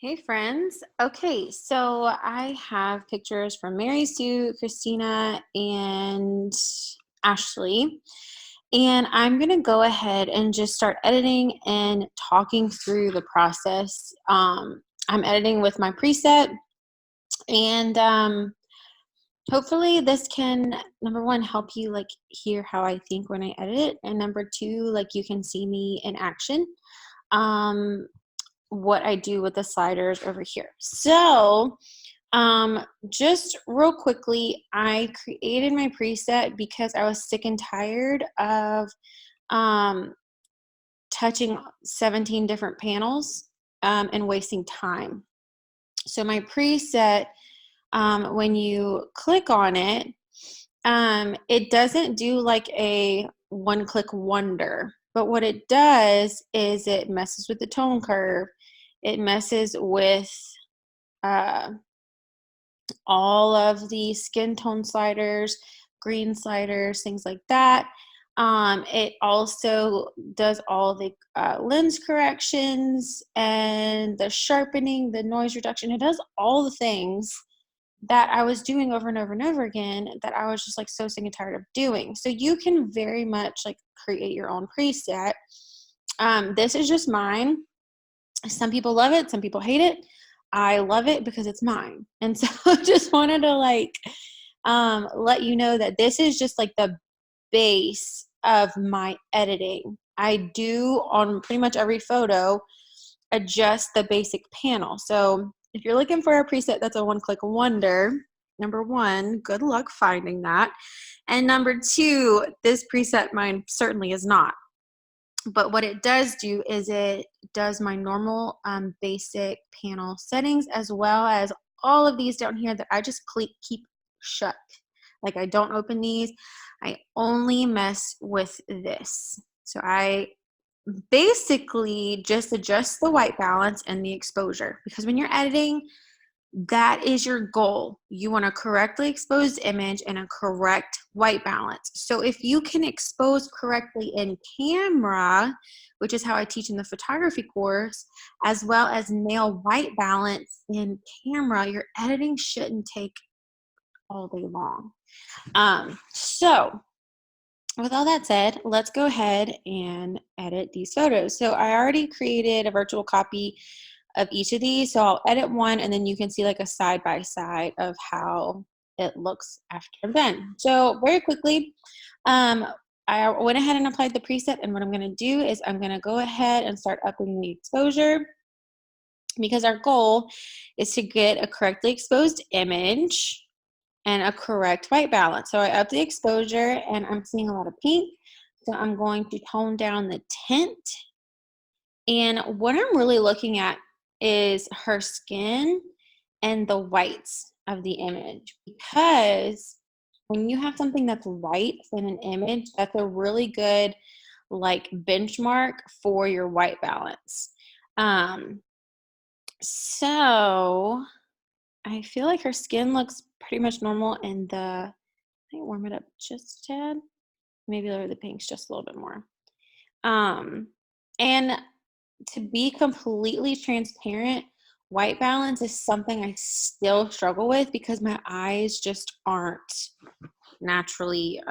Hey friends. Okay, so I have pictures from Mary Sue, Christina, and Ashley. And I'm going to go ahead and just start editing and talking through the process. I'm editing with my preset, and hopefully this can, number one, help you like hear how I think when I edit it. And number two, like you can see me in action. Um, what I do with the sliders over here. So, just real quickly, I created my preset because I was sick and tired of um, touching 17 different panels and wasting time. So, my preset, when you click on it, it doesn't do like a one click wonder, but what it does is it messes with the tone curve. It messes with uh, all of the skin tone sliders, green sliders, things like that. It also does all the lens corrections and the sharpening, the noise reduction. It does all the things that I was doing over and over and over again that I was just like so sick and tired of doing. So you can very much like create your own preset. This is just mine. Some people love it, some people hate it. I love it because it's mine. And so I just wanted to like let you know that this is just like the base of my editing. I do on pretty much every photo adjust the basic panel. So if you're looking for a preset that's a one-click wonder, number one, good luck finding that. And number two, this preset mine certainly is not. But what it does do is it does my normal basic panel settings as well as all of these down here that I just keep shut. Like I don't open these. I only mess with this. So I basically just adjust the white balance and the exposure because when you're editing, that is your goal. You want a correctly exposed image and a correct white balance. So if you can expose correctly in camera, which is how I teach in the photography course, as well as nail white balance in camera, your editing shouldn't take all day long. So with all that said, let's go ahead and edit these photos. So I already created a virtual copy of each of these. So I'll edit one and then you can see like a side by side of how it looks after I'm done. So very quickly, um, I went ahead and applied the preset, and what I'm going to do is I'm going to go ahead and start upping the exposure because our goal is to get a correctly exposed image and a correct white balance. So I up the exposure and I'm seeing a lot of pink. So I'm going to tone down the tint. And what I'm really looking at is her skin and the whites of the image, because when you have something that's white in an image, that's a really good like benchmark for your white balance. Um, so I feel like her skin looks pretty much normal, and I warm it up just a tad, maybe lower the pinks just a little bit more. Um, and to be completely transparent, white balance is something I still struggle with because my eyes just aren't naturally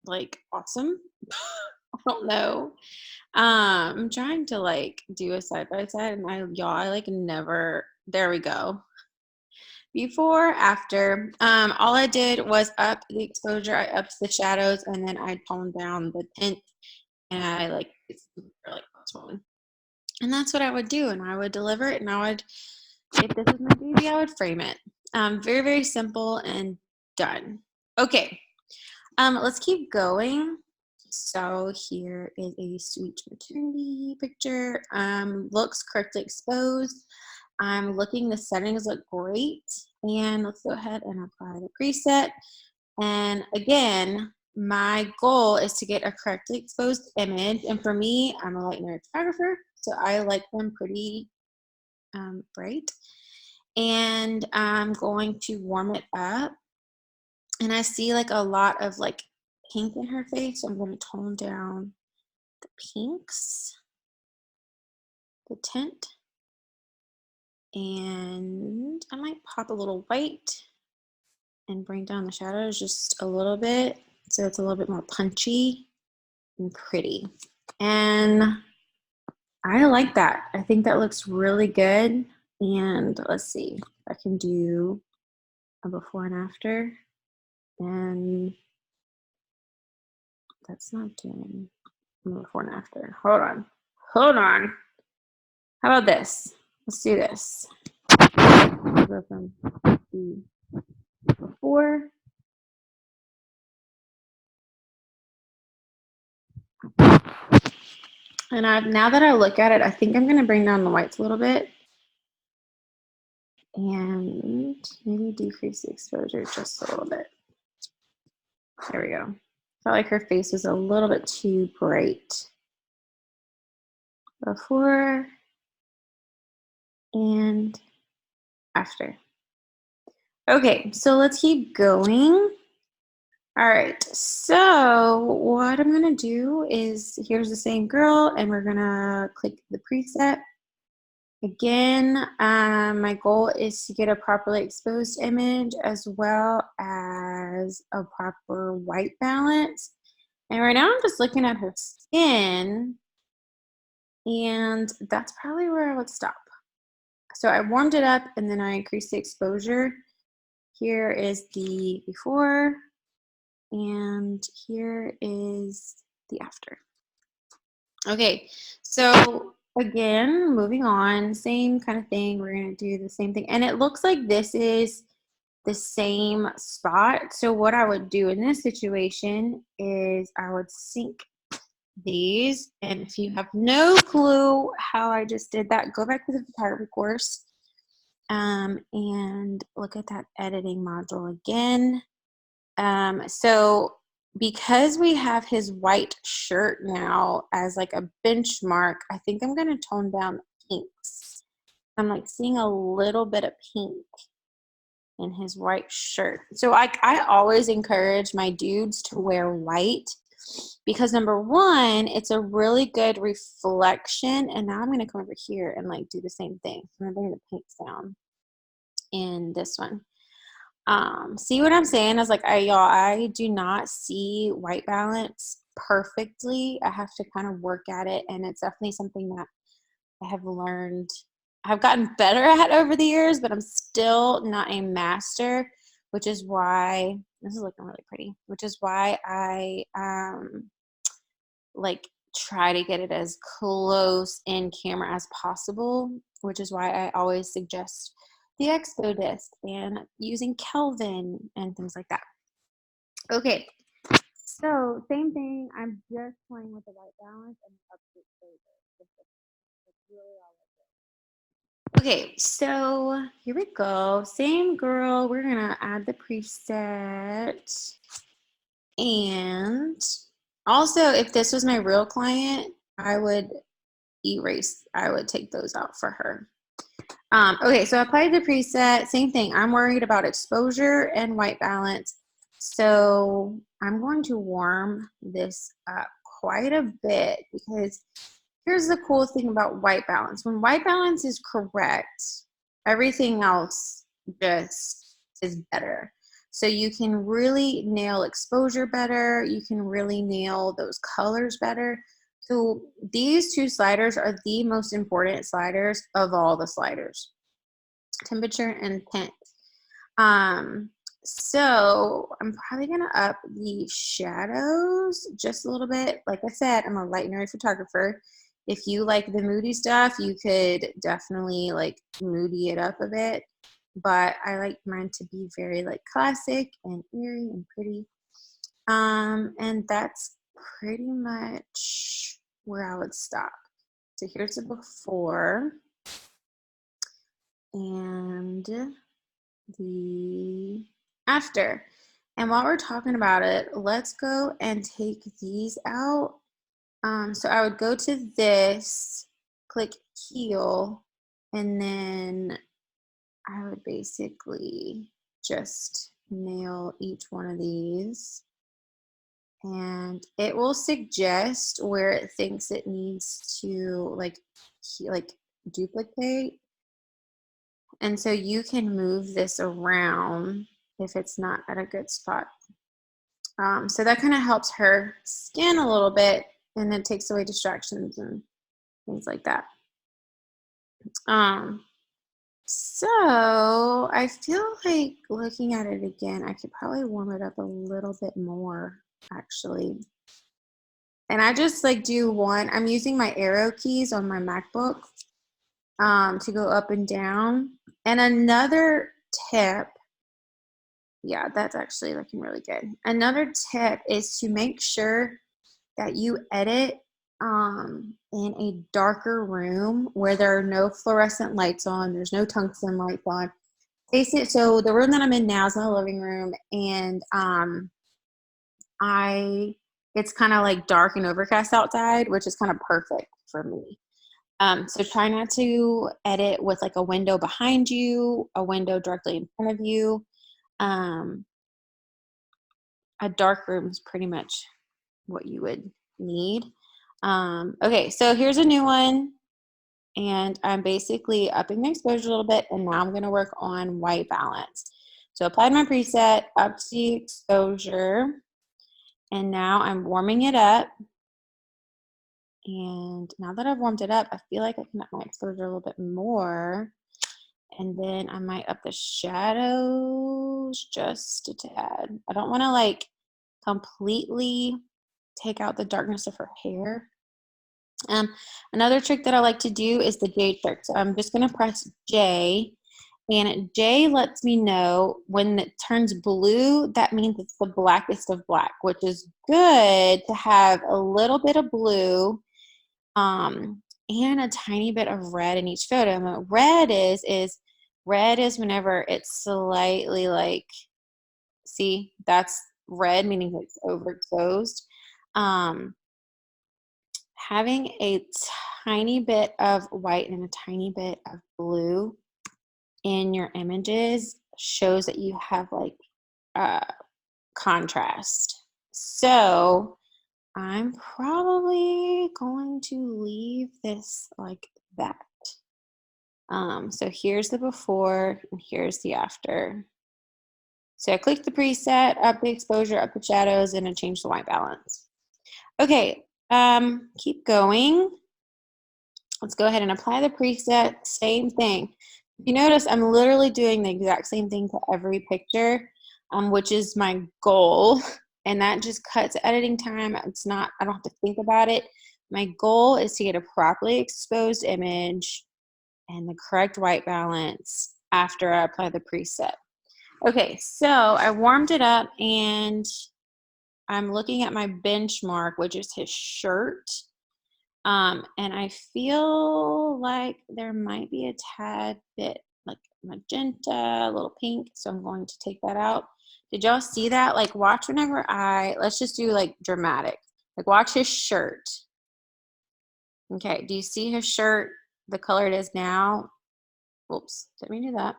like awesome. I don't know. I'm trying to like do a side by side and I like never, there we go. Before, after, all I did was up the exposure, I upped the shadows, and then I toned down the tint, and I like it's like swollen. And that's what I would do, and I would deliver it, and I would, if this was my baby, I would frame it. Very, very simple and done. Okay, let's keep going. So here is a sweet maternity picture. Looks correctly exposed. I'm looking, the settings look great. And let's go ahead and apply the preset. And again, my goal is to get a correctly exposed image. And for me, I'm a light night photographer, so I like them pretty bright. And I'm going to warm it up. And I see like a lot of like pink in her face, so I'm going to tone down the pinks, the tint. And I might pop a little white and bring down the shadows just a little bit so it's a little bit more punchy and pretty. And I like that. I think that looks really good. And let's see, I can do a before and after. And that's not doing a before and after. Hold on. Hold on. How about this? Let's do this. I'll go from the before. And now that I look at it, I think I'm going to bring down the whites a little bit and maybe decrease the exposure just a little bit. There we go. Felt like her face was a little bit too bright. Before and after. Okay, so let's keep going. All right, so what I'm gonna do is, here's the same girl, and we're gonna click the preset. Again, my goal is to get a properly exposed image as well as a proper white balance. And right now I'm just looking at her skin, and that's probably where I would stop. So I warmed it up and then I increased the exposure. Here is the before, and here is the after. Okay, so again, moving on, same kind of thing. We're going to do the same thing. And it looks like this is the same spot. So what I would do in this situation is I would sync these. And if you have no clue how I just did that, go back to the photography course and look at that editing module again. So because we have his white shirt now as like a benchmark, I think I'm going to tone down the pinks. I'm like seeing a little bit of pink in his white shirt. So I always encourage my dudes to wear white because number one, it's a really good reflection. And now I'm going to come over here and like do the same thing. I'm going to bring the pinks down in this one. See what I'm saying? I was like, I do not see white balance perfectly. I have to kind of work at it, and it's definitely something that I have learned. I've gotten better at over the years, but I'm still not a master, which is why this is looking really pretty, which is why I like try to get it as close in camera as possible, which is why I always suggest the expo disc and using Kelvin and things like that. Okay, so same thing. I'm just playing with the white balance and up to exposure. That's really all I do. Okay, so here we go. Same girl. We're gonna add the preset. And also, if this was my real client, I would take those out for her. Okay, so I applied the preset, same thing. I'm worried about exposure and white balance. So I'm going to warm this up quite a bit because here's the cool thing about white balance. When white balance is correct, everything else just is better. So you can really nail exposure better. You can really nail those colors better. So these two sliders are the most important sliders of all the sliders, temperature and tint. So I'm probably gonna up the shadows just a little bit. Like I said, I'm a light and airy photographer. If you like the moody stuff, you could definitely like moody it up a bit. But I like mine to be very like classic and airy and pretty. And that's pretty much where I would stop. So here's the before and the after. And while we're talking about it, let's go and take these out. So I would go to this, click heal, and then I would basically just nail each one of these. And it will suggest where it thinks it needs to like duplicate. And so you can move this around if it's not at a good spot. So that kind of helps her skin a little bit, and it takes away distractions and things like that. So I feel like looking at it again, I could probably warm it up a little bit more, actually. And I just like do one, I'm using my arrow keys on my MacBook to go up and down. And another tip, yeah, that's actually looking really good. Another tip is to make sure that you edit in a darker room where there are no fluorescent lights on, there's no tungsten lights on. So the room that I'm in now is my living room, and it's kind of like dark and overcast outside, which is kind of perfect for me. So try not to edit with like a window behind you, a window directly in front of you. A dark room is pretty much what you would need. Okay, so here's a new one, and I'm basically upping the exposure a little bit, and now I'm going to work on white balance. So applied my preset, up to the exposure, and now I'm warming it up. And now that I've warmed it up, I feel like I can up my exposure a little bit more. And then I might up the shadows just a tad. I don't want to like completely take out the darkness of her hair. Another trick that I like to do is the J trick. So I'm just going to press J, and J lets me know when it turns blue, that means it's the blackest of black, which is good to have a little bit of blue and a tiny bit of red in each photo. And what red is whenever it's slightly like, see, that's red, meaning it's overexposed. Having a tiny bit of white and a tiny bit of blue in your images shows that you have like contrast. So I'm probably going to leave this like that. So here's the before and here's the after. So I click the preset, up the exposure, up the shadows, and I change the white balance. Okay, keep going. Let's go ahead and apply the preset, same thing. If you notice, I'm literally doing the exact same thing to every picture, which is my goal. And that just cuts editing time. I don't have to think about it. My goal is to get a properly exposed image and the correct white balance after I apply the preset. Okay, so I warmed it up and I'm looking at my benchmark, which is his shirt. And I feel like there might be a tad bit like magenta, a little pink. So I'm going to take that out. Did y'all see that? Like watch whenever let's just do like dramatic. Like watch his shirt. Okay, do you see his shirt, the color it is now? Oops, didn't mean to do that.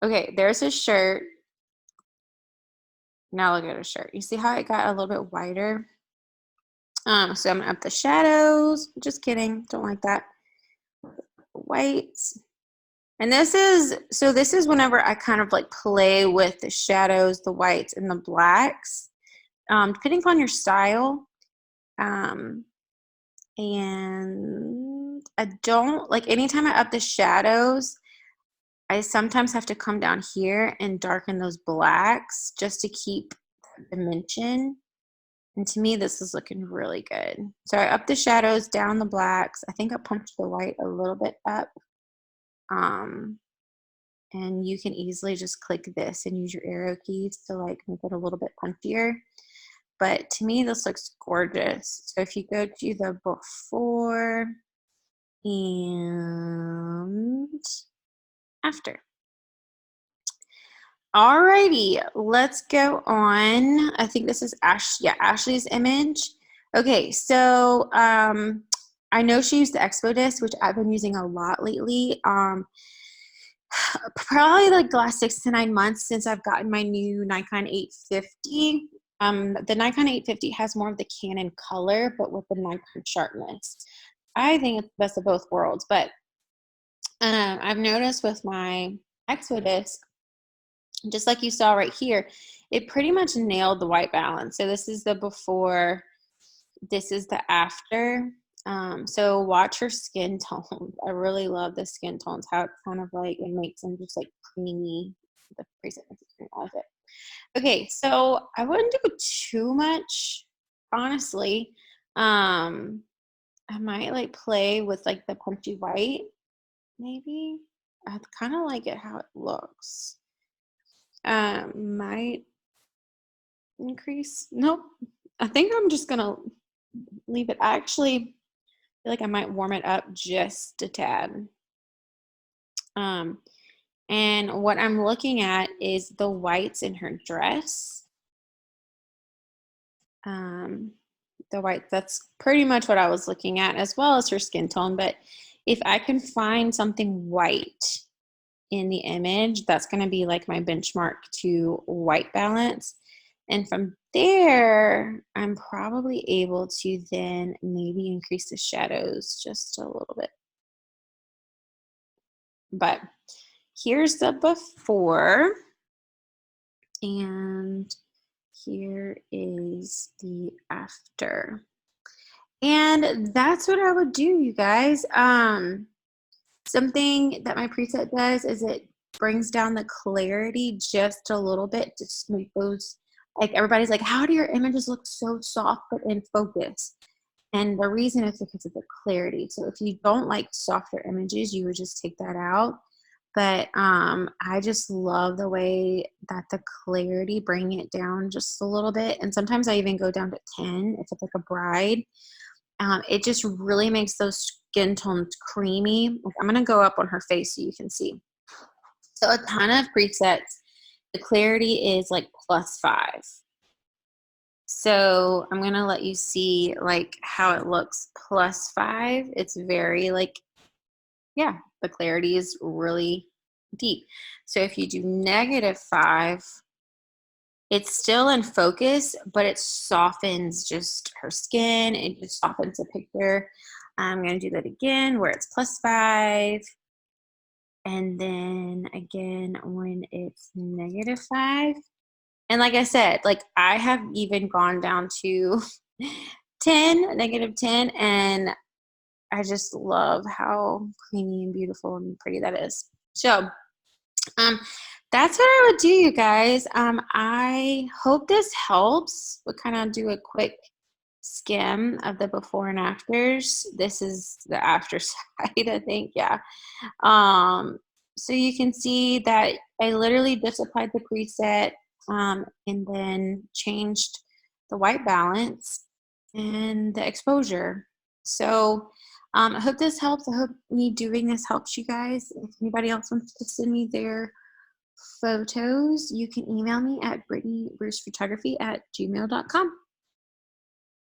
Okay, there's his shirt. Now look at his shirt. You see how it got a little bit wider? So I'm gonna up the shadows. Just kidding, don't like that. Whites. And this is whenever I kind of like play with the shadows, the whites, and the blacks, depending on your style. And I don't, like anytime I up the shadows, I sometimes have to come down here and darken those blacks just to keep the dimension. And to me, this is looking really good. So I up the shadows, down the blacks. I think I punched the white a little bit up. And you can easily just click this and use your arrow keys to like make it a little bit punchier. But to me, this looks gorgeous. So if you go to the before and after. Alrighty, let's go on. I think this is Ashley's image. Okay, so I know she used the Expo disc, which I've been using a lot lately. Probably like the last 6 to 9 months since I've gotten my new Nikon 850. The Nikon 850 has more of the Canon color, but with the Nikon sharpness. I think it's the best of both worlds, but I've noticed with my Exo disc, just like you saw right here, it pretty much nailed the white balance. So this is the before, this is the after. So watch her skin tones. I really love the skin tones, how it's kind of like, it makes them just like creamy. The preset makes it creamy. I love it. Okay, so I wouldn't do too much, honestly. I might like play with like the punchy white, maybe. I kind of like it how it looks. Might increase. Nope. I think I'm just gonna leave it. I actually feel like I might warm it up just a tad. Um, and what I'm looking at is the whites in her dress. Um, the white, that's pretty much what I was looking at, as well as her skin tone. But if I can find something white in the image, that's going to be like my benchmark to white balance. And from there, I'm probably able to then maybe increase the shadows just a little bit. But here's the before, and here is the after. And that's what I would do, you guys. Something that my preset does is it brings down the clarity just a little bit to smooth those. Like everybody's like, how do your images look so soft but in focus? And the reason is because of the clarity. So if you don't like softer images, you would just take that out. But I just love the way that the clarity bring it down just a little bit. And sometimes I even go down to 10 if it's like a bride. It just really makes those skin tones creamy. Like, I'm gonna go up on her face so you can see. So a ton of presets. The clarity is like +5. So I'm gonna let you see like how it looks +5. It's very like, yeah, the clarity is really deep. So if you do -5, it's still in focus, but it softens just her skin. It just softens the picture. I'm going to do that again where it's +5. And then again when it's -5. And like I said, like I have even gone down to 10, -10. And I just love how creamy and beautiful and pretty that is. So um, that's what I would do, you guys. I hope this helps. We'll kind of do a quick skim of the before and afters. This is the after side, I think. Yeah. Um, so you can see that I literally just applied the preset and then changed the white balance and the exposure. So I hope this helps. I hope me doing this helps you guys. If anybody else wants to send me their photos, you can email me at brittanybrewsphotography@gmail.com.